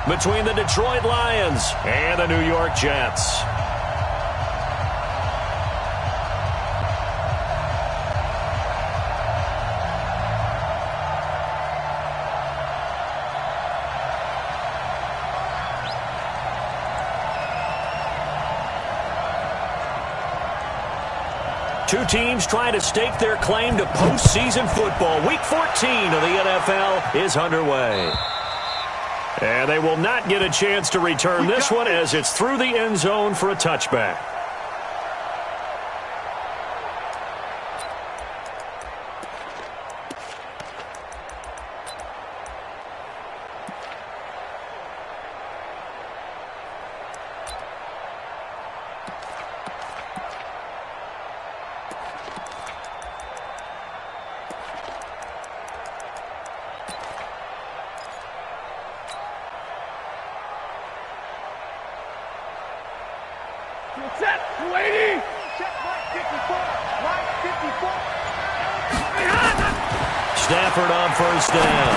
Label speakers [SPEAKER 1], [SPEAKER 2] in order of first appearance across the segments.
[SPEAKER 1] between the Detroit Lions and the New York Jets. Two teams trying to stake their claim to postseason football. Week 14 of the NFL is underway. And they will not get a chance to return this one as it's through the end zone for a touchback.
[SPEAKER 2] Set, 280. Check, right 54. Right 54.
[SPEAKER 1] Stafford on first down.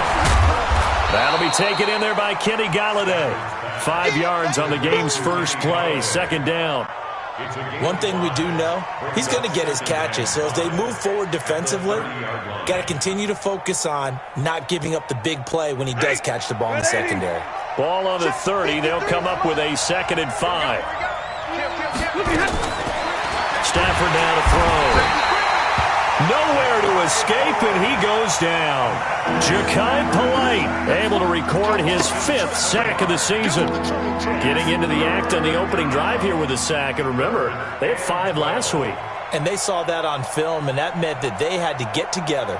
[SPEAKER 1] That'll be taken in there by Kenny Golladay. 5 yards on the game's first play. Second down.
[SPEAKER 3] One thing we do know, he's going to get his catches. So as they move forward defensively, got to continue to focus on not giving up the big play when he does catch the ball in the secondary.
[SPEAKER 1] Ball on the 30. They'll come up with a 2nd and 5. Stafford now to throw. Nowhere to escape, and he goes down. Ja'Kai Polite able to record his 5th sack of the season. Getting into the act on the opening drive here with a sack. And remember, they had 5 last week.
[SPEAKER 3] And they saw that on film, and that meant that they had to get together.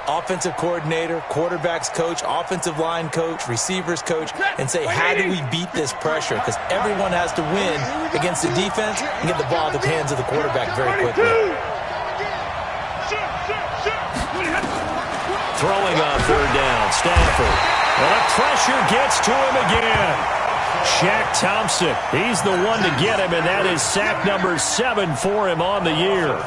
[SPEAKER 3] Offensive coordinator, quarterbacks coach, offensive line coach, receivers coach, and say, how do we beat this pressure? Because everyone has to win against the defense and get the ball in the hands of the quarterback very quickly.
[SPEAKER 1] Throwing on 3rd down, Stafford. And the pressure gets to him again. Shaq Thompson, he's the one to get him, and that is sack number 7 for him on the year.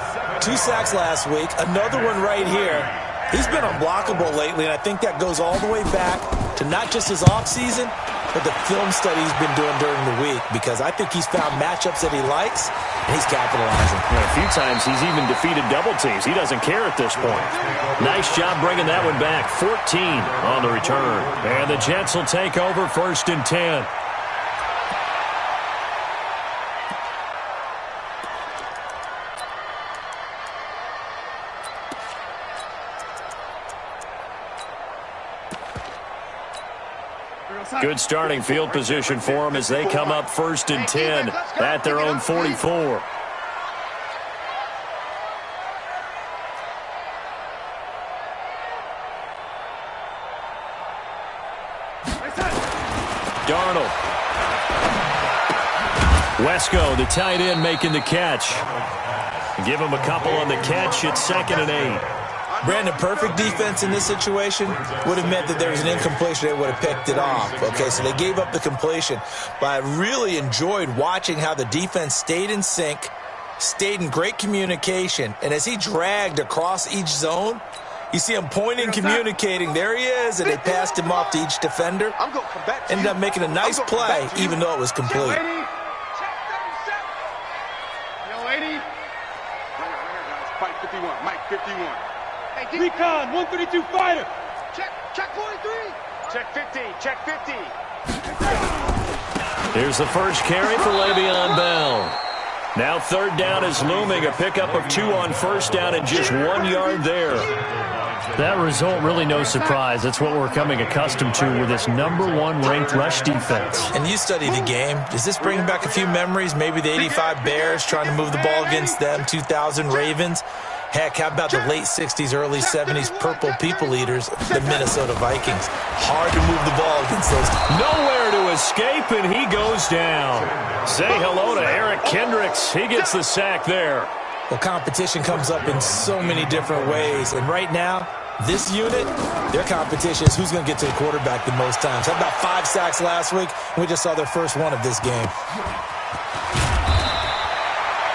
[SPEAKER 3] 2 sacks last week, another one right here. He's been unblockable lately, and I think that goes all the way back to not just his offseason, but the film study he's been doing during the week, because I think he's found matchups that he likes, and he's capitalizing.
[SPEAKER 1] A few times he's even defeated double teams. He doesn't care at this point. Nice job bringing that one back. 14 on the return. And the Jets will take over 1st and 10. Good starting field position for them as they come up 1st and 10 at their own 44. Darnold. Wesco, the tight end, making the catch. Give him a couple on the catch. It's 2nd and 8.
[SPEAKER 3] Brandon, perfect defense in this situation would have meant that there was an incompletion. They would have picked it off. Okay, so they gave up the completion. But I really enjoyed watching how the defense stayed in sync, stayed in great communication. And as he dragged across each zone, you see him pointing, communicating. There he is, and they passed him off to each defender. Ended up making a nice play, even though it was complete.
[SPEAKER 2] Mike 51, Mike 51. Recon, 132 fighter. Check 43. Check 50, check 50.
[SPEAKER 1] Here's the first carry for Le'Veon Bell. Now 3rd down is looming. A pickup of 2 on 1st down and just 1 yard there. That result, really no surprise. That's what we're coming accustomed to with this #1 ranked rush defense.
[SPEAKER 3] And you study the game. Does this bring back a few memories? Maybe the 85 Bears trying to move the ball against them, 2000 Ravens. Heck, how about the late 60s, early 70s Purple People Eaters, the Minnesota Vikings? Hard to move the ball against those.
[SPEAKER 1] Nowhere to escape, and he goes down. Say hello to Eric Kendricks. He gets the sack there.
[SPEAKER 3] Well, competition comes up in so many different ways. And right now, this unit, their competition is who's going to get to the quarterback the most times. Had about 5 sacks last week, and we just saw their first one of this game.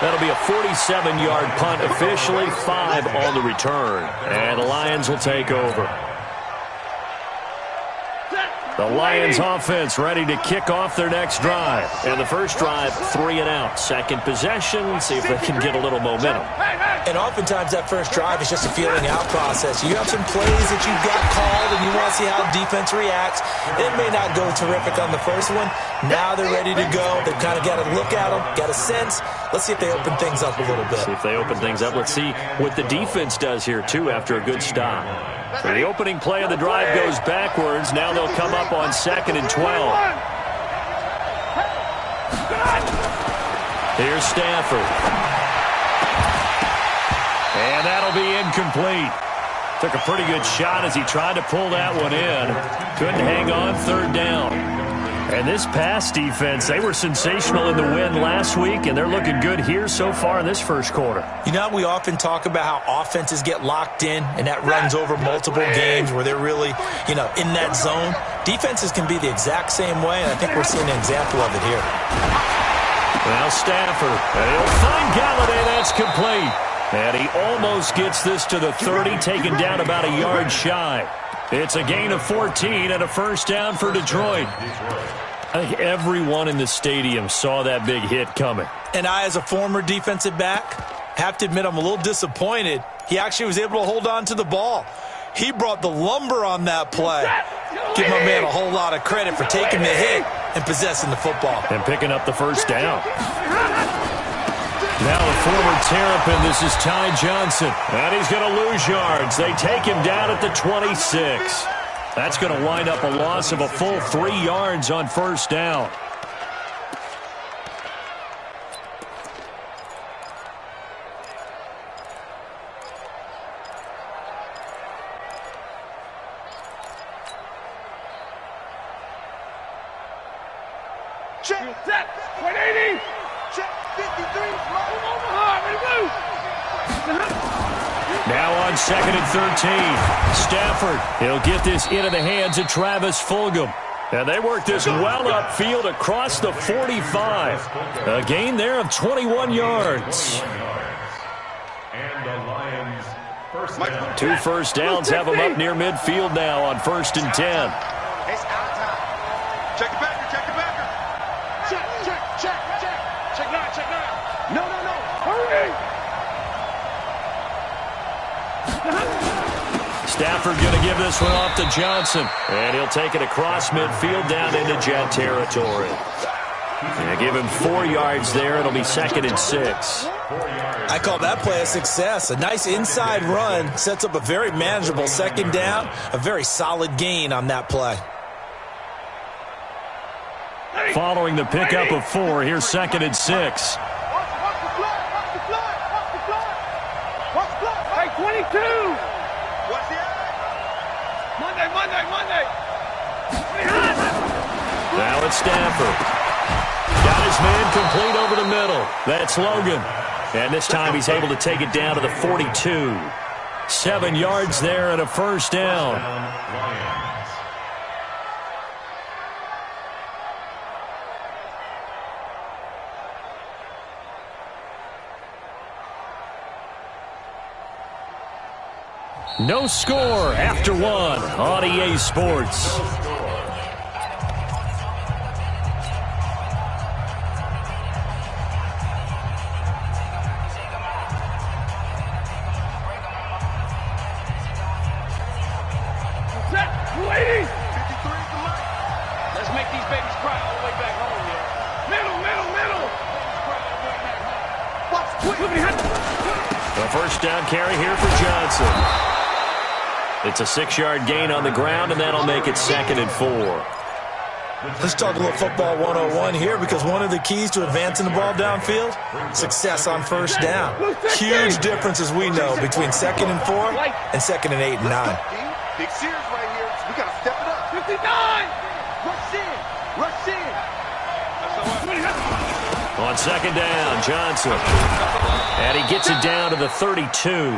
[SPEAKER 1] That'll be a 47-yard punt, officially 5 on the return. And the Lions will take over. The Lions offense ready to kick off their next drive. And the first drive, 3 and out. Second possession, see if they can get a little momentum.
[SPEAKER 3] And oftentimes that first drive is just a feeling out process. You have some plays that you've got called and you want to see how defense reacts. It may not go terrific on the first one. Now they're ready to go. They've kind of got to look at them, got a sense. Let's see if they open things up a little bit.
[SPEAKER 1] See if they open things up. Let's see what the defense does here, too, after a good stop. So the opening play of the drive goes backwards. Now they'll come up on 2nd and 12. Here's Stafford. And that'll be incomplete. Took a pretty good shot as he tried to pull that one in. Couldn't hang on, 3rd down. And this pass defense, they were sensational in the win last week, and they're looking good here so far in this first quarter.
[SPEAKER 3] You know, we often talk about how offenses get locked in, and that runs over multiple games where they're really, in that zone. Defenses can be the exact same way, and I think we're seeing an example of it here.
[SPEAKER 1] Well, Stafford, and he'll find Galladay. That's complete. And he almost gets this to the 30, taken down about a yard shy. It's a gain of 14 and a first down for Detroit. I think everyone in the stadium saw that big hit coming.
[SPEAKER 3] And I, as a former defensive back, have to admit I'm a little disappointed. He actually was able to hold on to the ball. He brought the lumber on that play. Give my man a whole lot of credit for taking the hit and possessing the football.
[SPEAKER 1] And picking up the first down. Now the former Terrapin, this is Ty Johnson. And he's going to lose yards. They take him down at the 26. That's going to wind up a loss of a full 3 yards on first down.
[SPEAKER 2] Check. 180. Check. 53.
[SPEAKER 1] Now on 2nd and 13. Stafford, he'll get this into the hands of Travis Fulgham. And they work this well upfield across the 45. A gain there of 21 yards.
[SPEAKER 2] And the Lions first down.
[SPEAKER 1] 2 first downs have them up near midfield now on 1st and 10.
[SPEAKER 2] It's out of time. Check the backer. Check the backer. Check 9. No. Hurry.
[SPEAKER 1] Stafford going to give this one off to Johnson. And he'll take it across midfield down into Jet territory. And give him 4 yards there. It'll be 2nd and 6.
[SPEAKER 3] I call that play a success. A nice inside run sets up a very manageable 2nd down. A very solid gain on that play.
[SPEAKER 1] Following the pickup of 4, here's 2nd and 6.
[SPEAKER 2] Hey, 22. What's the Monday.
[SPEAKER 1] Now it's Stafford. Got his man complete over the middle. That's Logan. And this time he's able to take it down to the 42. 7 yards there and a first down. No score after 1 on EA Sports.
[SPEAKER 2] Let's make these babies cry all the way back home, yeah. Middle.
[SPEAKER 1] The first down carry here for Johnson. It's a 6-yard gain on the ground, and that'll make it 2nd and 4.
[SPEAKER 3] Let's talk a little football 101 here, because one of the keys to advancing the ball downfield, success on first down. Huge difference, as we know, between 2nd and 4 and 2nd and 8 and 9.
[SPEAKER 2] Big series right here. We got to step it up. 59. Rush in.
[SPEAKER 1] On 2nd down, Johnson. And he gets it down to the 32.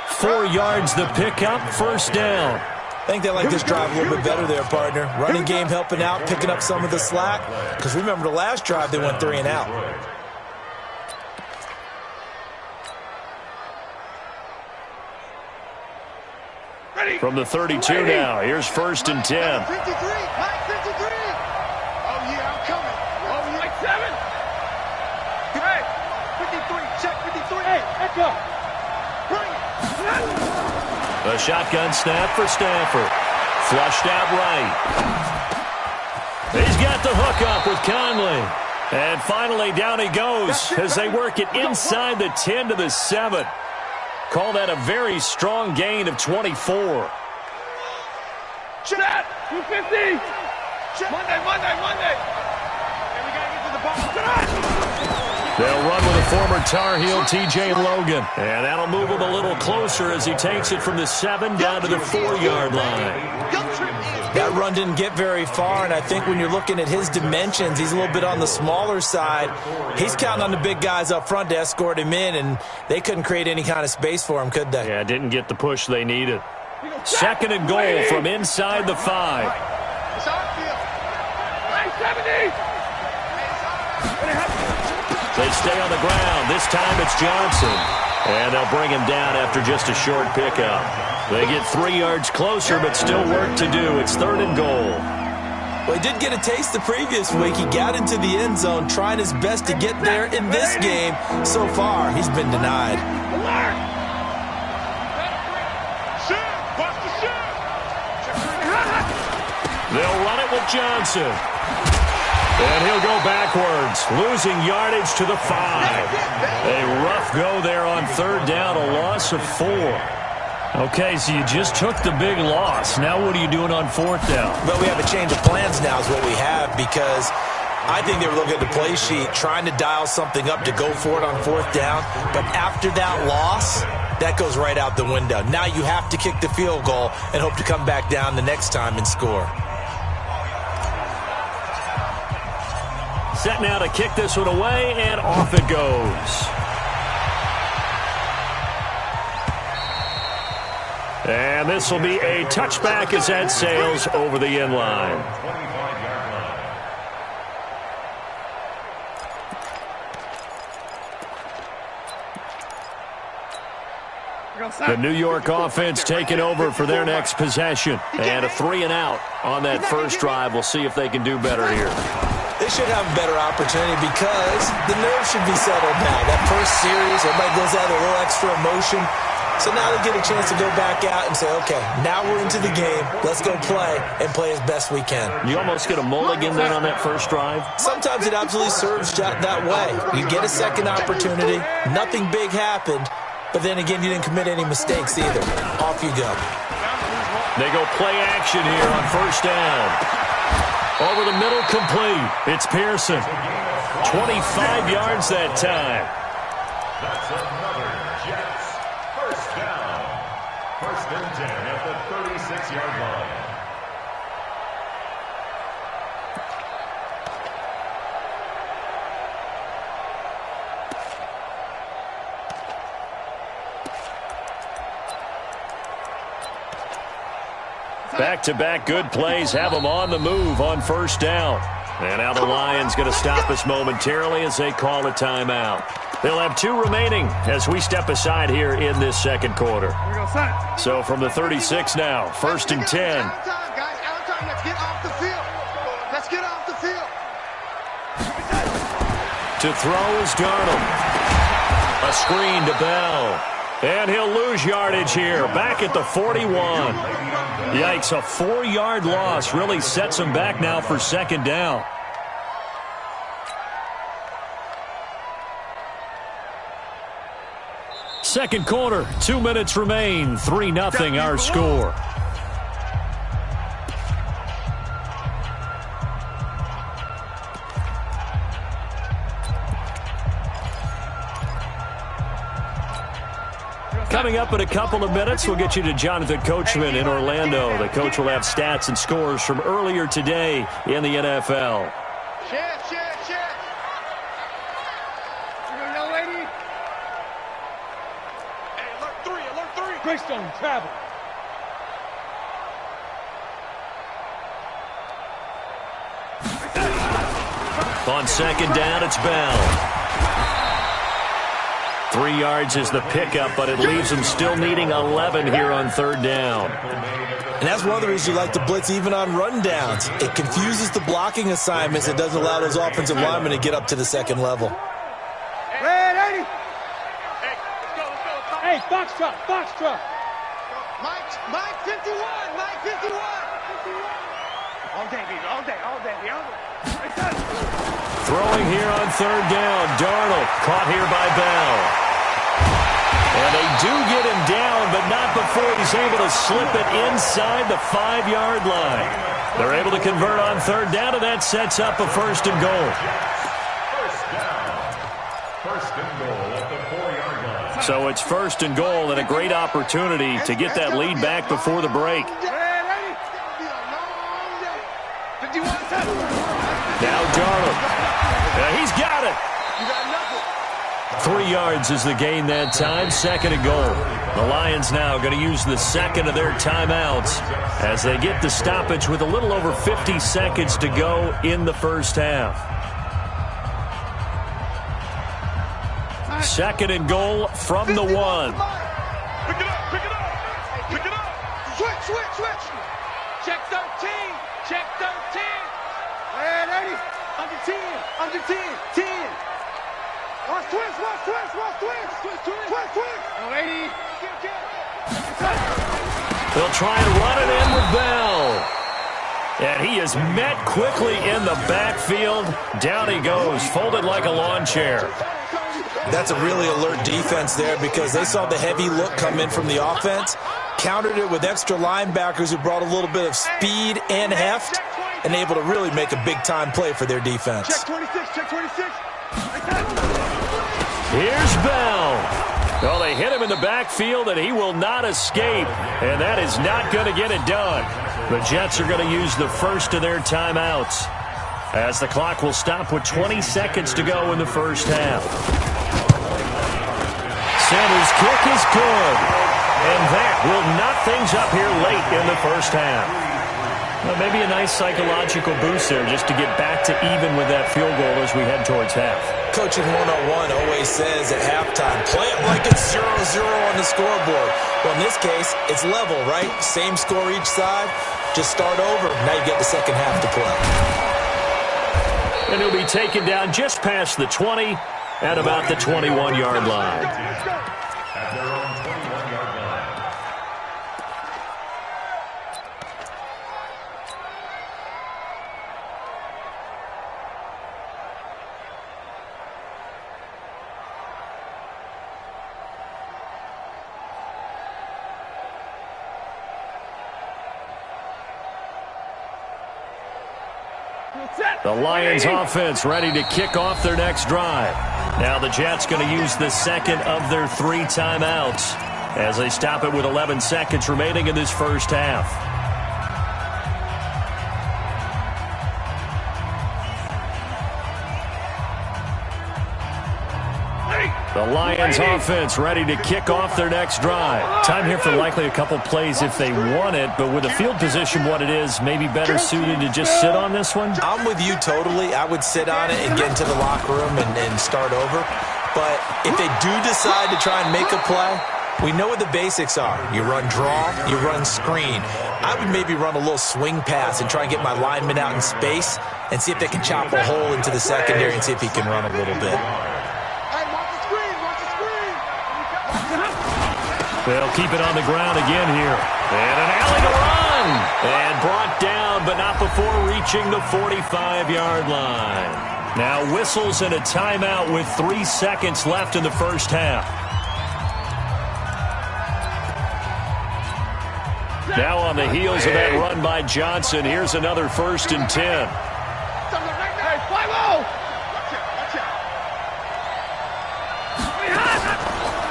[SPEAKER 1] 4 yards the pickup, first down.
[SPEAKER 3] I think they like this drive a little bit better there, partner. Running game helping out, picking up some of the slack. Because remember the last drive, they went 3 and out.
[SPEAKER 2] Ready.
[SPEAKER 1] From the 32 now, here's 1st and 10.
[SPEAKER 2] 53, Mike 53. Oh, yeah, I'm coming. Oh, yeah. Mike 7. Hey, 53, check 53. Hey, echo. Bring it.
[SPEAKER 1] A shotgun snap for Stafford. Flushed out right. He's got the hook up with Conley. And finally, down he goes as they work it inside the 10 to the 7. Call that a very strong gain of 24.
[SPEAKER 2] Check. 250. Monday. And we got to get to the ball.
[SPEAKER 1] They'll run with a former Tar Heel, T.J. Logan. And that'll move him a little closer as he takes it from the 7 down to the 4-yard line.
[SPEAKER 3] That run didn't get very far, and I think when you're looking at his dimensions, he's a little bit on the smaller side. He's counting on the big guys up front to escort him in, and they couldn't create any kind of space for him, could they?
[SPEAKER 1] Yeah, didn't get the push they needed. 2nd and goal from inside the 5.
[SPEAKER 2] It's our field. 70.
[SPEAKER 1] They stay on the ground. This time it's Johnson. And they'll bring him down after just a short pickup. They get 3 yards closer, but still work to do. It's 3rd and goal.
[SPEAKER 3] Well, he did get a taste the previous week. He got into the end zone, trying his best to get there in this game. So far, he's been denied.
[SPEAKER 1] They'll run it with Johnson. And he'll go backwards, losing yardage to the 5. A rough go there on 3rd down, a loss of 4. Okay, so you just took the big loss. Now what are you doing on 4th down?
[SPEAKER 3] Well, we have a change of plans now is what we have, because I think they were looking at the play sheet, trying to dial something up to go for it on 4th down. But after that loss, that goes right out the window. Now you have to kick the field goal and hope to come back down the next time and score.
[SPEAKER 1] Set now to kick this one away, and off it goes. And this will be a touchback as that sails over the end line. The New York offense taking over for their next possession. And a 3-and-out on that first drive. We'll see if they can do better here.
[SPEAKER 3] They should have a better opportunity because the nerves should be settled now. That first series, everybody goes out with a little extra emotion. So now they get a chance to go back out and say, okay, now we're into the game. Let's go play and play as best we can.
[SPEAKER 1] You almost get a mulligan then on that first drive?
[SPEAKER 3] Sometimes it absolutely serves that way. You get a second opportunity. Nothing big happened. But then again, you didn't commit any mistakes either. Off you go.
[SPEAKER 1] They go play action here on 1st down. Over the middle, complete. It's Pearson. 25 yards that time.
[SPEAKER 4] That's another Jets. 1st down. 1st and 10 at the 36-yard line.
[SPEAKER 1] Back-to-back good plays have them on the move on 1st down. And now the Lions going to stop us momentarily as they call a timeout. They'll have 2 remaining as we step aside here in this 2nd quarter. So from the 36 now, 1st and 10.
[SPEAKER 2] Out of time, guys. Out of time. Let's get off the field. Let's get off the field.
[SPEAKER 1] To throw is Darnold. A screen to Bell. And he'll lose yardage here, back at the 41. Yikes, a 4-yard loss really sets him back now for 2nd down. Second quarter, 2 minutes remain, 3-0 our score. Coming up in a couple of minutes, we'll get you to Jonathan Coachman in Orlando. The coach will have stats and scores from earlier today in the NFL.
[SPEAKER 2] Chef. You know, lady? Hey, alert 3. Greystone, travel.
[SPEAKER 1] On 2nd down, it's Bell. 3 yards is the pickup, but it leaves them still needing 11 here on third down.
[SPEAKER 3] And that's one of the reasons you like to blitz even on rundowns. It confuses the blocking assignments. It doesn't allow those offensive linemen to get up to the second level.
[SPEAKER 2] Red 80. Hey, Foxtrot, Foxtrot. Mike 51, Mike 51. All day, baby, all day, all day, all day.
[SPEAKER 1] Throwing here on third down. Darnold caught here by Bell. And they do get him down, but not before he's able to slip it inside the 5-yard line. They're able to convert on third down, and that sets up a first and goal.
[SPEAKER 4] First down. First and goal at the 4-yard line.
[SPEAKER 1] So it's first and goal, and a great opportunity to get that lead back before the break. Now Darnold. He's got it. 3 yards is the gain that time. Second and goal. The Lions now going to use the second of their timeouts as they get the stoppage with a little over 50 seconds to go in the first half. Second and goal from the 1.
[SPEAKER 2] Pick it up, pick it up, pick it up. Switch. Check 13, check 13. Red 80, under 10, 10. Watch twist. Oh, 80.
[SPEAKER 1] They'll try and run it in with Bell. And he is met quickly in the backfield. Down he goes, folded like a lawn chair.
[SPEAKER 3] That's a really alert defense there because they saw the heavy look come in from the offense, countered it with extra linebackers who brought a little bit of speed and heft, and able to really make a big-time play for their defense.
[SPEAKER 2] Check 26.
[SPEAKER 1] Here's Bell. Well, they hit him in the backfield, and he will not escape, and that is not going to get it done. The Jets are going to use the first of their timeouts as the clock will stop with 20 seconds to go in the first half. Sanders' kick is good, and that will knock things up here late in the first half. Well, maybe a nice psychological boost there just to get back to even with that field goal as we head towards half.
[SPEAKER 3] Coaching 101 always says at halftime, play it like it's 0-0 on the scoreboard. Well, in this case, it's level, right? Same score each side. Just start over. Now you get the second half to play.
[SPEAKER 1] And he'll be taken down just past the 20 at about the 21-yard line.
[SPEAKER 4] At their own 21-yard line.
[SPEAKER 1] The Lions offense ready to kick off their next drive. Now the Jets going to use the second of their 3 timeouts as they stop it with 11 seconds remaining in this first half. The Lions offense ready to kick off their next drive. Time here for likely a couple plays if they want it, but with the field position what it is, maybe better suited to just sit on this one?
[SPEAKER 3] I'm with you totally. I would sit on it and get into the locker room and start over. But if they do decide to try and make a play, we know what the basics are. You run draw, you run screen. I would maybe run a little swing pass and try and get my lineman out in space and see if they can chop a hole into the secondary and see if he can run a little bit.
[SPEAKER 1] They'll keep it on the ground again here. And an alley to run. And brought down, but not before reaching the 45-yard line. Now whistles and a timeout with 3 seconds left in the first half. Now on the heels of that run by Johnson, here's another 1st and 10.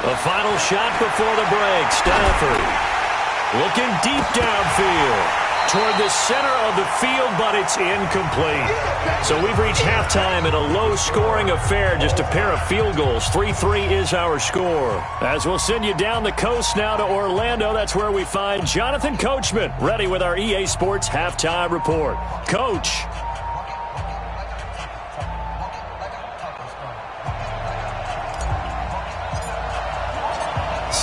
[SPEAKER 1] The final shot before the break. Stafford looking deep downfield toward the center of the field, but it's incomplete. So we've reached halftime in a low-scoring affair, just a pair of field goals. 3-3 is our score. As we'll send you down the coast now to Orlando, that's where we find Jonathan Coachman, ready with our EA Sports Halftime Report. Coach.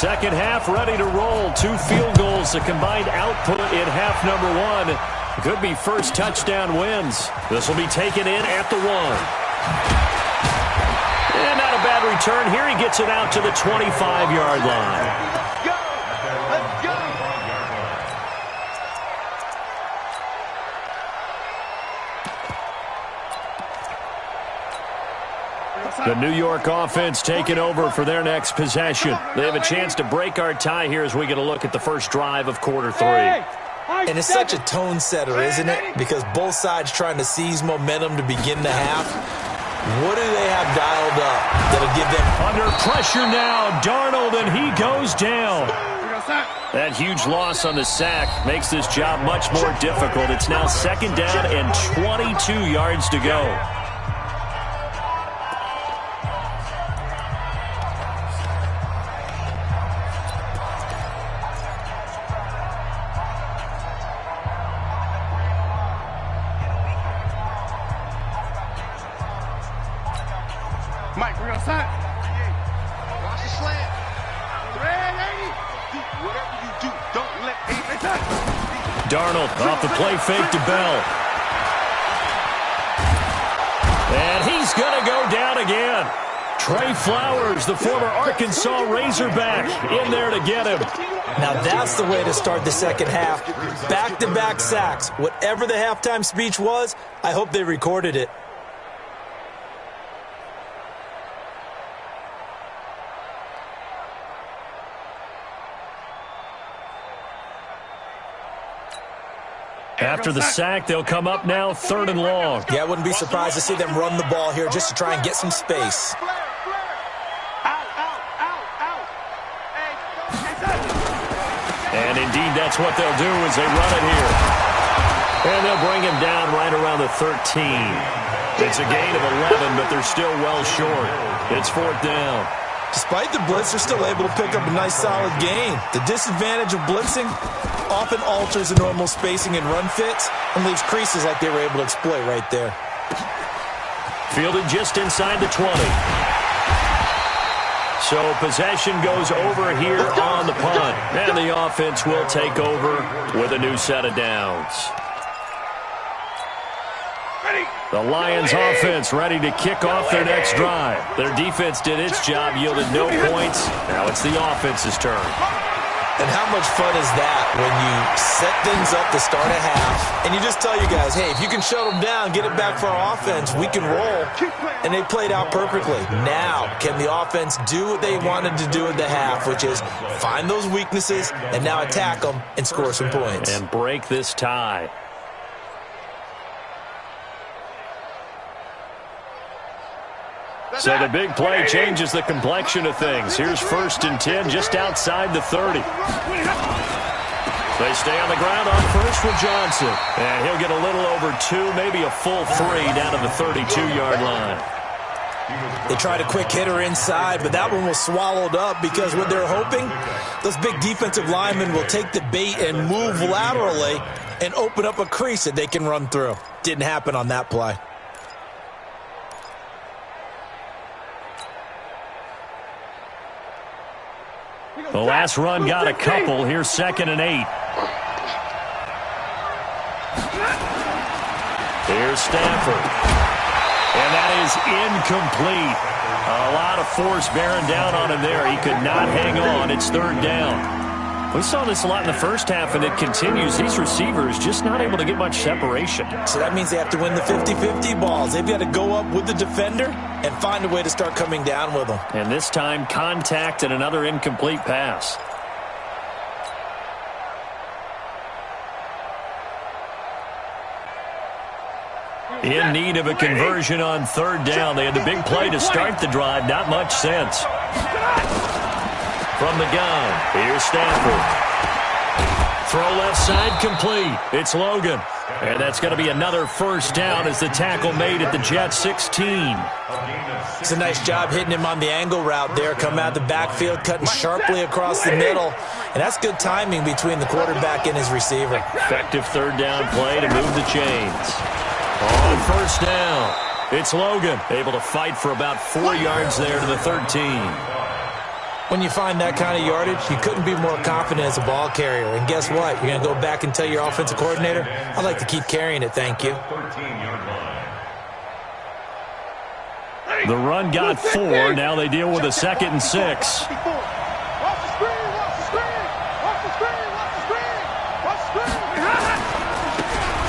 [SPEAKER 1] Second half ready to roll. 2 field goals, the combined output in half number 1. Could be first touchdown wins. This will be taken in at the 1. And not a bad return here. He gets it out to the 25-yard line.
[SPEAKER 2] Let's go! Let's go!
[SPEAKER 1] The New York offense taking over for their next possession. They have a chance to break our tie here as we get a look at the first drive of quarter 3.
[SPEAKER 3] And it's such a tone setter, isn't it? Because both sides trying to seize momentum to begin the half. What do they have dialed up that'll give them...
[SPEAKER 1] Under pressure now, Darnold, and he goes down. That huge loss on the sack makes this job much more difficult. It's now second down and 22 yards to go.
[SPEAKER 2] Mike, we're outside. Watch the slant. Red 80. Whatever you do, don't let me touch.
[SPEAKER 1] Darnold off the play fake to Bell. And he's going to go down again. Trey Flowers, the former Arkansas Razorback, in there to get him.
[SPEAKER 3] Now that's the way to start the second half. Back-to-back sacks. Whatever the halftime speech was, I hope they recorded it.
[SPEAKER 1] After the sack, they'll come up now, 3rd and long.
[SPEAKER 3] Yeah, I wouldn't be surprised to see them run the ball here just to try and get some space.
[SPEAKER 1] And indeed, that's what they'll do as they run it here. And they'll bring him down right around the 13. It's a gain of 11, but they're still well short. It's 4th down.
[SPEAKER 3] Despite the blitz, they're still able to pick up a nice solid gain. The disadvantage of blitzing often alters the normal spacing and run fits and leaves creases like they were able to exploit right there.
[SPEAKER 1] Fielded just inside the 20. So possession goes over here on the punt. And the offense will take over with a new set of downs. The Lions offense ready to kick off their next drive. Their defense did its job, yielded no points. Now it's the offense's turn.
[SPEAKER 3] And how much fun is that when you set things up to start a half and you just tell you guys, hey, if you can shut them down, get it back for our offense, we can roll. And they played out perfectly. Now, can the offense do what they wanted to do at the half, which is find those weaknesses and now attack them and score some points.
[SPEAKER 1] And break this tie. So the big play changes the complexion of things. Here's 1st and 10 just outside the 30. They stay on the ground on first with Johnson. And he'll get a little over 2, maybe a full 3 down to the 32-yard line.
[SPEAKER 3] They tried a quick hitter inside, but that one was swallowed up because what they're hoping, those big defensive linemen will take the bait and move laterally and open up a crease that they can run through. Didn't happen on that play.
[SPEAKER 1] The last run got a couple. Here's 2nd and 8. Here's Stafford. And that is incomplete. A lot of force bearing down on him there. He could not hang on. It's 3rd down. We saw this a lot in the first half, and it continues. These receivers just not able to get much separation.
[SPEAKER 3] So that means they have to win the 50-50 balls. They've got to go up with the defender and find a way to start coming down with them.
[SPEAKER 1] And this time, contact and another incomplete pass. In need of a conversion on 3rd down. They had the big play to start the drive. Not much sense. From the gun, here's Stafford. Throw left side complete. It's Logan. And that's going to be another 1st down as the tackle made at the Jets 16.
[SPEAKER 3] It's a nice job hitting him on the angle route there. Come out of the backfield, cutting sharply across the middle. And that's good timing between the quarterback and his receiver.
[SPEAKER 1] Effective 3rd down play to move the chains. On 1st down, it's Logan. Able to fight for about 4 yards there to the 13.
[SPEAKER 3] When you find that kind of yardage, you couldn't be more confident as a ball carrier. And guess what? You're going to go back and tell your offensive coordinator, I'd like to keep carrying it, thank you.
[SPEAKER 1] The run got 4. Now they deal with a 2nd and 6.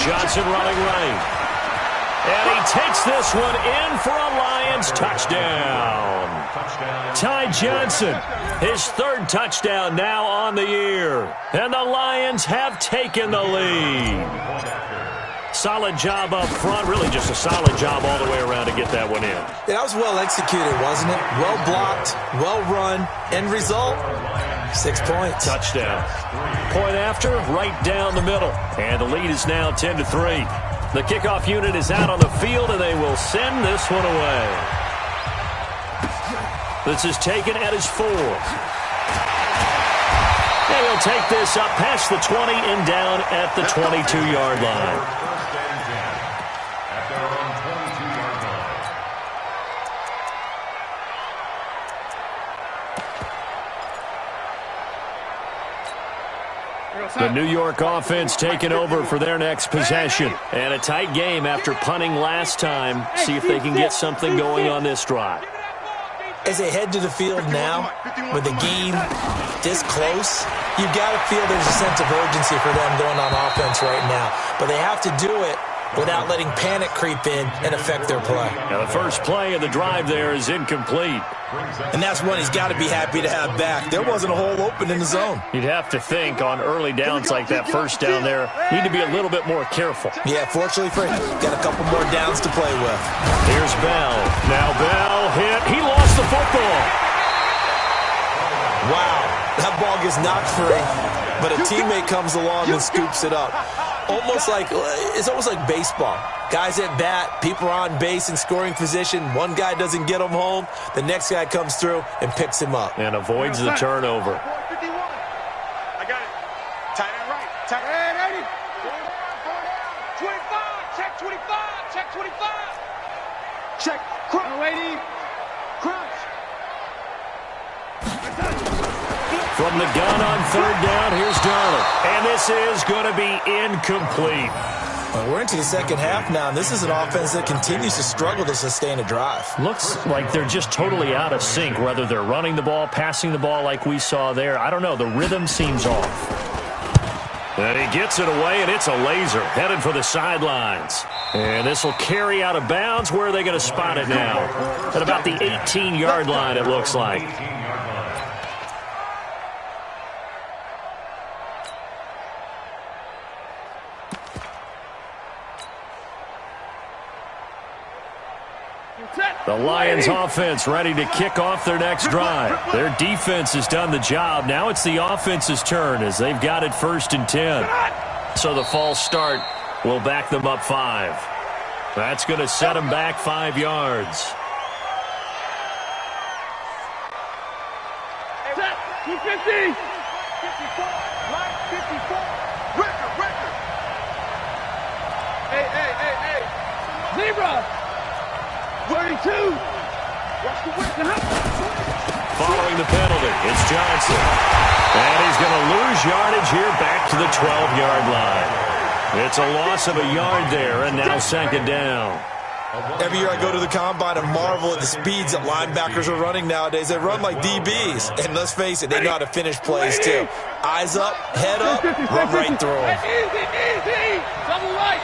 [SPEAKER 1] Johnson running right. And he takes this one in for a Lions touchdown. Ty Johnson, his 3rd touchdown now on the year. And the Lions have taken the lead. Solid job up front. Really just a solid job all the way around to get that one in.
[SPEAKER 3] Yeah, that was well executed, wasn't it? Well blocked, well run. End result, 6 points.
[SPEAKER 1] Touchdown. Point after, right down the middle. And the lead is now 10-3. The kickoff unit is out on the field, and they will send this one away. This is taken at his 4. And he'll take this up past the 20 and down at the 22-yard line. The New York offense taking over for their next possession. And a tight game after punting last time. See if they can get something going on this drive.
[SPEAKER 3] As they head to the field now, with the game this close, you've got to feel there's a sense of urgency for them going on offense right now. But they have to do it without letting panic creep in and affect their play.
[SPEAKER 1] Now the first play of the drive there is incomplete.
[SPEAKER 3] And that's one he's got to be happy to have back. There wasn't a hole open in the zone.
[SPEAKER 1] You'd have to think on early downs like that first down there, need to be a little bit more careful.
[SPEAKER 3] Yeah, fortunately for him, got a couple more downs to play with.
[SPEAKER 1] Here's Bell. Now Bell hit. He lost the football.
[SPEAKER 3] Wow, that ball gets knocked free, but a teammate comes along and scoops it up. It's almost like baseball. Guys at bat, people are on base in scoring position. One guy doesn't get him home. The next guy comes through and picks him up.
[SPEAKER 1] And avoids the turnover.
[SPEAKER 2] I got it. Tight end right. Tight end 80. 25. Check 25. Check 25. Check. Crunch. Lady. Crunch.
[SPEAKER 1] From the gun on 3rd down, here's Darnold. And this is going to be incomplete.
[SPEAKER 3] Well, we're into the second half now, and this is an offense that continues to struggle to sustain a drive.
[SPEAKER 1] Looks like they're just totally out of sync, whether they're running the ball, passing the ball like we saw there. I don't know. The rhythm seems off. And he gets it away, and it's a laser headed for the sidelines. And this will carry out of bounds. Where are they going to spot it now? At about the 18-yard line, it looks like. The Lions offense ready to kick off their next drive. Their defense has done the job. Now it's the offense's turn as they've got it 1st and 10. So the false start will back them up 5. That's going to set them back 5 yards.
[SPEAKER 2] 250. 54. Line 54. Record. Hey. Zebra. 32.
[SPEAKER 1] Following the penalty, it's Johnson. And he's going to lose yardage here back to the 12-yard line. It's a loss of a yard there, and now 2nd down.
[SPEAKER 3] Every year I go to the combine and marvel at the speeds that linebackers are running nowadays. They run like DBs. And let's face it, they know how to finish plays too. Eyes up, head up, run right through them.
[SPEAKER 2] Easy. Double right.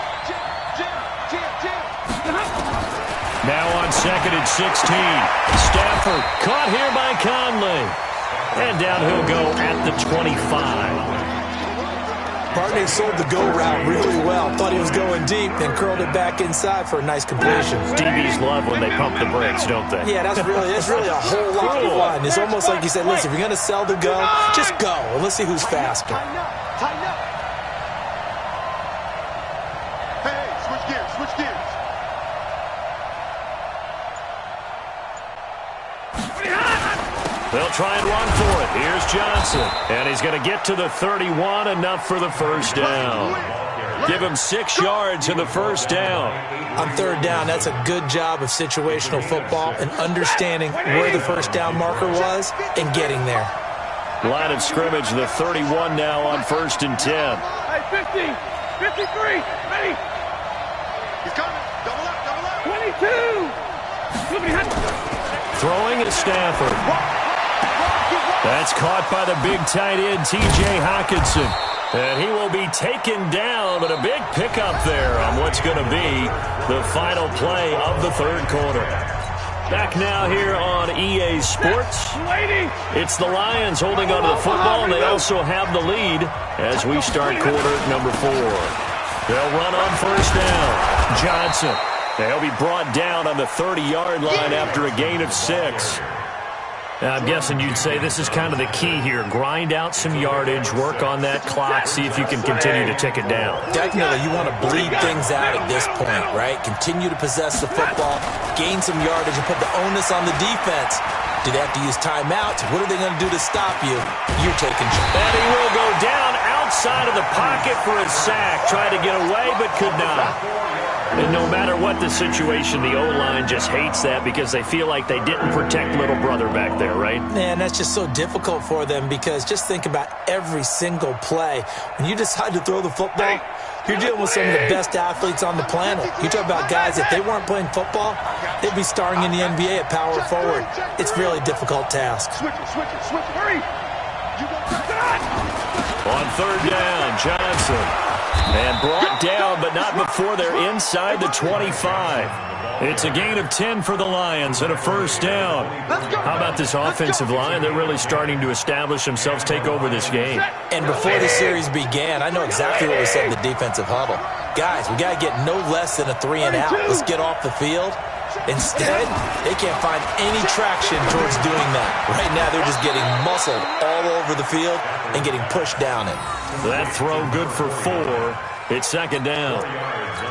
[SPEAKER 1] Now on 2nd and 16. Stafford caught here by Conley. And down he'll go at the 25.
[SPEAKER 3] Barney sold the go route really well. Thought he was going deep, then curled it back inside for a nice completion.
[SPEAKER 1] DBs love when they pump the brakes, don't they?
[SPEAKER 3] Yeah, that's really a whole lot of fun. It's almost like you said, listen, if you're going to sell the go, just go, and let's see who's faster.
[SPEAKER 2] Tighten up. Hey, switch gears.
[SPEAKER 1] They'll try and run for it. Here's Johnson. And he's going to get to the 31, enough for the 1st down. Give him 6 yards in the first down.
[SPEAKER 3] On third down, that's a good job of situational football and understanding where the first down marker was and getting there.
[SPEAKER 1] Line of scrimmage, the 31 now on 1st and 10.
[SPEAKER 2] Hey, 50, 53, ready. He's coming. Double up. 22.
[SPEAKER 1] Throwing is Stafford. That's caught by the big tight end, T.J. Hockenson. And he will be taken down, but a big pickup there on what's going to be the final play of the third quarter. Back now here on EA Sports. It's the Lions holding onto the football, and they also have the lead as we start quarter number 4. They'll run on first down. Johnson. They'll be brought down on the 30-yard line after a gain of 6. Now, I'm guessing you'd say this is kind of the key here. Grind out some yardage, work on that clock, see if you can continue to tick it down.
[SPEAKER 3] Definitely, you want to bleed things out at this point, right? Continue to possess the football, gain some yardage, and put the onus on the defense. Do they have to use timeouts? What are they going to do to stop you? You're taking charge.
[SPEAKER 1] And he will go down outside of the pocket for a sack. Tried to get away, but could not. And no matter what the situation, the O-line just hates that because they feel like they didn't protect little brother back there, right?
[SPEAKER 3] Man, that's just so difficult for them because just think about every single play. When you decide to throw the football, you're dealing with some of the best athletes on the planet. You talk about guys, if they weren't playing football, they'd be starring in the NBA at power forward. It's a really difficult task.
[SPEAKER 2] Switch it, hurry.
[SPEAKER 1] On third down, Johnson. And brought down, but not before they're inside the 25. It's a gain of 10 for the Lions and a first down. How about this offensive line? They're really starting to establish themselves, take over this game.
[SPEAKER 3] And before the series began, I know exactly what we said in the defensive huddle. Guys, we got to get no less than a 3 and out. Let's get off the field. Instead, they can't find any traction towards doing that. Right now, they're just getting muscled all over the field and getting pushed down it.
[SPEAKER 1] That throw good for 4. It's second down.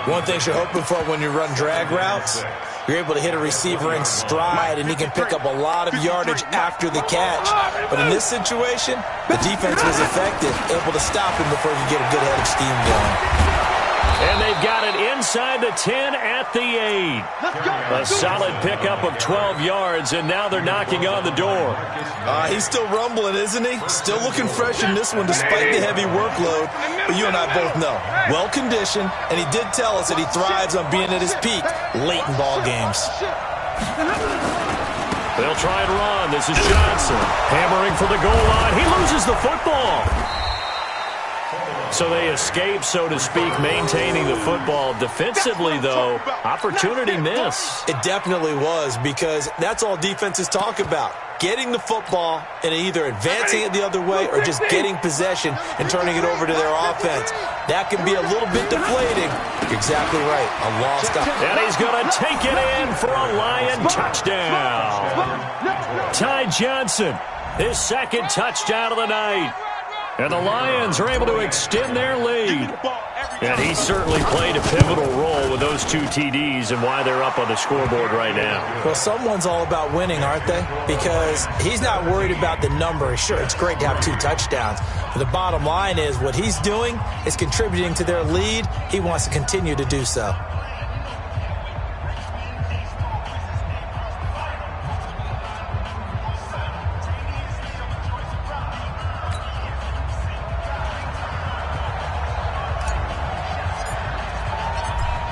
[SPEAKER 3] One thing you're hoping for when you run drag routes, you're able to hit a receiver in stride, and he can pick up a lot of yardage after the catch. But in this situation, the defense was effective, able to stop him before he could get a good head of steam going.
[SPEAKER 1] And they've got it inside the 10 at the 8. A solid pickup of 12 yards, and now they're knocking on the door.
[SPEAKER 3] He's still rumbling, isn't he? Still looking fresh in this one despite the heavy workload. But you and I both know, well-conditioned, and he did tell us that he thrives on being at his peak late in ball games.
[SPEAKER 1] They'll try and run. This is Johnson hammering for the goal line. He loses the football. So they escape, so to speak, maintaining the football. Defensively, though, opportunity miss.
[SPEAKER 3] It definitely was, because that's all defenses talk about. Getting the football and either advancing it the other way or just getting possession and turning it over to their offense. That can be a little bit deflating. You're exactly right. A lost opportunity.
[SPEAKER 1] And he's going to take it in for a Lion touchdown. Ty Johnson, his second touchdown of the night. And the Lions are able to extend their lead. And he certainly played a pivotal role with those 2 TDs and why they're up on the scoreboard right now.
[SPEAKER 3] Well, someone's all about winning, aren't they? Because he's not worried about the number. Sure, it's great to have 2 touchdowns. But the bottom line is what he's doing is contributing to their lead. He wants to continue to do so.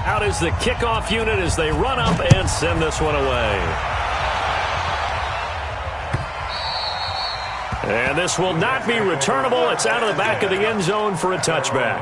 [SPEAKER 1] Out is the kickoff unit as they run up and send this one away. And this will not be returnable. It's out of the back of the end zone for a touchback.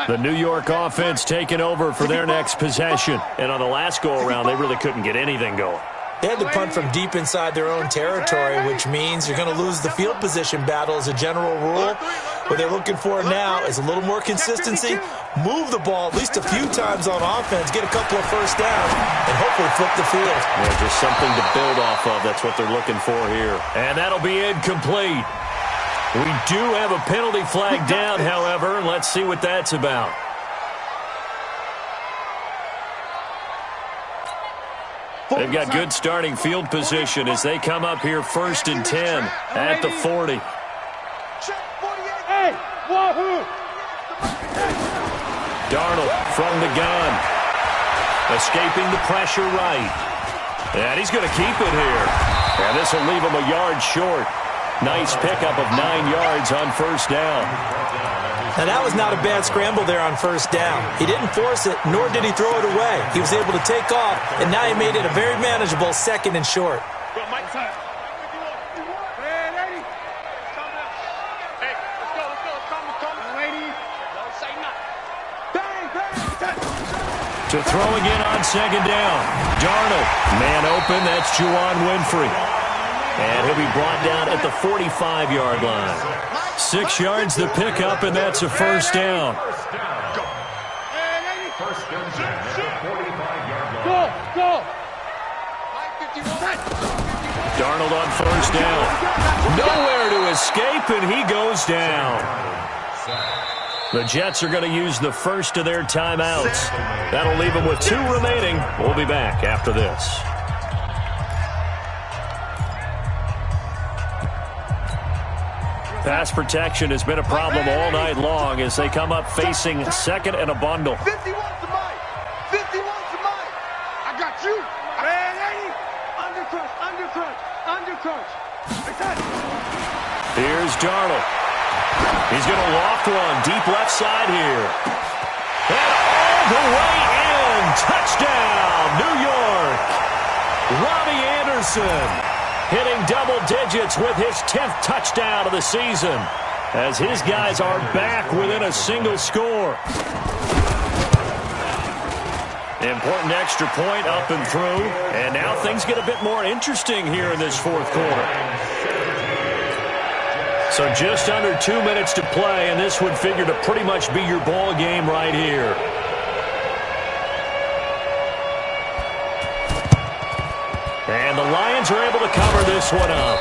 [SPEAKER 1] The New York offense taking over for their next possession. And on the last go-around, they really couldn't get anything going.
[SPEAKER 3] They had to punt from deep inside their own territory, which means you're going to lose the field position battle as a general rule. What they're looking for now is a little more consistency, move the ball at least a few times on offense, get a couple of first downs, and hopefully flip the field.
[SPEAKER 1] Yeah, just something to build off of. That's what they're looking for here. And that'll be incomplete. We do have a penalty flag down, however, and let's see what that's about. They've got good starting field position as they come up here 1st and 10 at the 40. Darnold from the gun. Escaping the pressure right. And he's going to keep it here. And this will leave him a yard short. Nice pickup of 9 yards on 1st down.
[SPEAKER 3] Now, that was not a bad scramble there on 1st down. He didn't force it, nor did he throw it away. He was able to take off, and now he made it a very manageable 2nd and short.
[SPEAKER 1] To throw again on 2nd down. Darnold, man open, that's Juwan Winfrey. And he'll be brought down at the 45-yard line. 6 yards the pickup, and that's a 1st down. Darnold on 1st down. Nowhere to escape, and he goes down. The Jets are going to use the first of their timeouts. That'll leave them with 2 remaining. We'll be back after this. Pass protection has been a problem all night long as they come up facing 2nd and a bundle.
[SPEAKER 2] 51 to Mike. 51 to Mike. I got you. Undercrunch.
[SPEAKER 1] Here's Darnold. He's going to loft one deep left side here. And all the way in. Touchdown, New York. Robbie Anderson hitting double digits with his 10th touchdown of the season as his guys are back within a single score. Important extra point up and through, and now things get a bit more interesting here in this 4th quarter. So just under 2 minutes to play, and this would figure to pretty much be your ball game right here. And the Lions are able to cover this one up.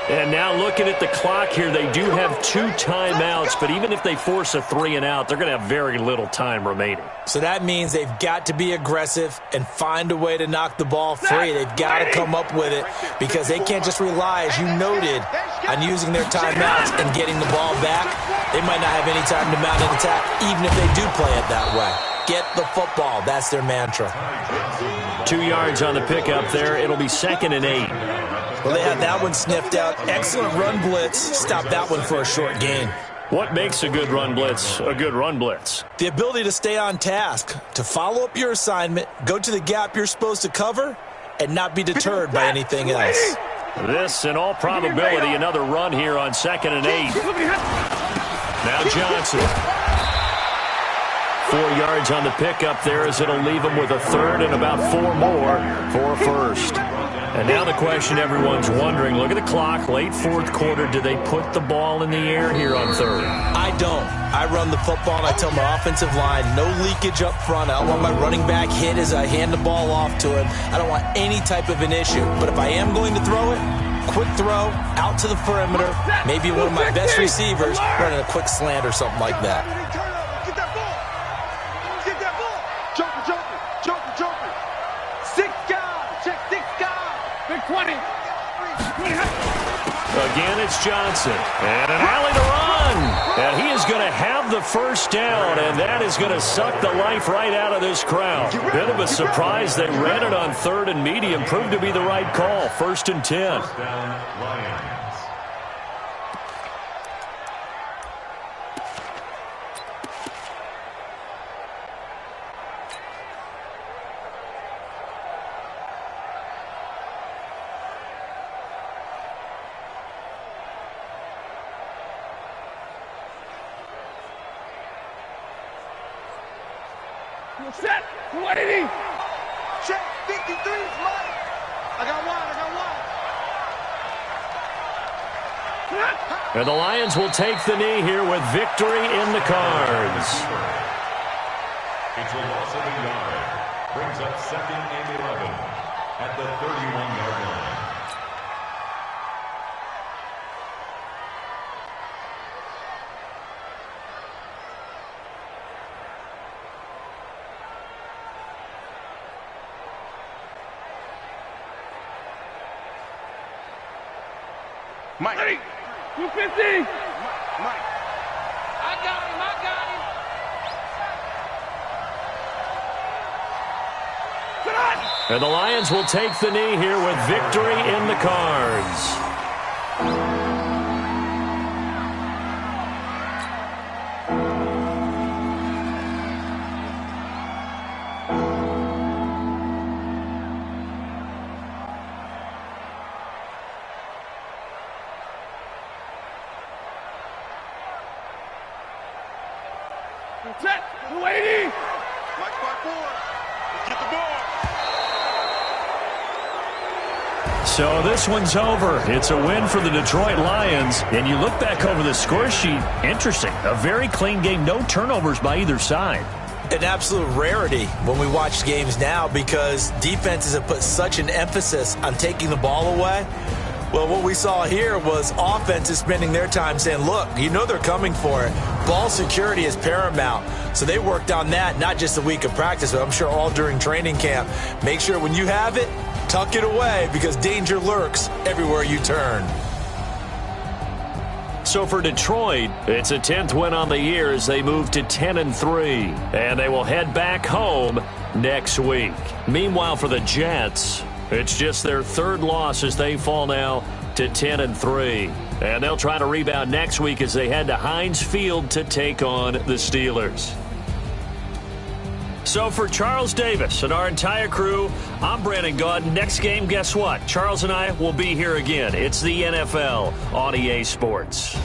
[SPEAKER 1] And now looking at the clock here, they do have 2 timeouts, but even if they force a 3 and out, they're going to have very little time remaining.
[SPEAKER 3] So that means they've got to be aggressive and find a way to knock the ball free. They've got to come up with it because they can't just rely, as you noted, on using their timeouts and getting the ball back. They might not have any time to mount an attack, even if they do play it that way. Get the football. That's their mantra.
[SPEAKER 1] 2 yards on the pickup there. It'll be 2nd and 8.
[SPEAKER 3] Well, they had that one sniffed out. Excellent run blitz. Stop that one for a short gain.
[SPEAKER 1] What makes a good run blitz a good run blitz?
[SPEAKER 3] The ability to stay on task, to follow up your assignment, go to the gap you're supposed to cover, and not be deterred by anything else.
[SPEAKER 1] This, in all probability, another run here on 2nd and 8. Now Johnson. 4 yards on the pickup there as it'll leave him with a 3rd and about 4 more for a 1st. And now the question everyone's wondering, look at the clock, late 4th quarter, do they put the ball in the air here on 3rd?
[SPEAKER 3] I don't. I run the football and I tell my offensive line, no leakage up front. I don't want my running back hit as I hand the ball off to him. I don't want any type of an issue. But if I am going to throw it, quick throw, out to the perimeter, maybe one of my best receivers running a quick slant or something like that.
[SPEAKER 1] Again, it's Johnson. And an alley to run. And he is going to have the 1st down, and that is going to suck the life right out of this crowd. Bit of a surprise. They ran it on 3rd and medium. Proved to be the right call. 1st and 10.
[SPEAKER 2] Set. 180. Check. 53 is mine. I got one.
[SPEAKER 1] And the Lions will take the knee here with victory in the cards.
[SPEAKER 4] It's a loss of a yard. Brings up 2nd and 11 at the 31-yard line.
[SPEAKER 2] Mike. 250. Mike. I got him.
[SPEAKER 1] And the Lions will take the knee here with victory in the cards.
[SPEAKER 2] Set. 280. Mike 5-4. Let's get the ball.
[SPEAKER 1] So this one's over. It's a win for the Detroit Lions. And you look back over the score sheet, interesting. A very clean game, no turnovers by either side.
[SPEAKER 3] An absolute rarity when we watch games now because defenses have put such an emphasis on taking the ball away. Well, what we saw here was offenses spending their time saying, look, you know they're coming for it. Ball security is paramount. So they worked on that, not just a week of practice, but I'm sure all during training camp. Make sure when you have it, tuck it away because danger lurks everywhere you turn.
[SPEAKER 1] So for Detroit, it's a 10th win on the year as they move to 10-3. And they will head back home next week. Meanwhile, for the Jets, it's just their third loss as they fall now to 10-3. And they'll try to rebound next week as they head to Heinz Field to take on the Steelers. So for Charles Davis and our entire crew, I'm Brandon Gaud. Next game, guess what? Charles and I will be here again. It's the NFL on EA Sports.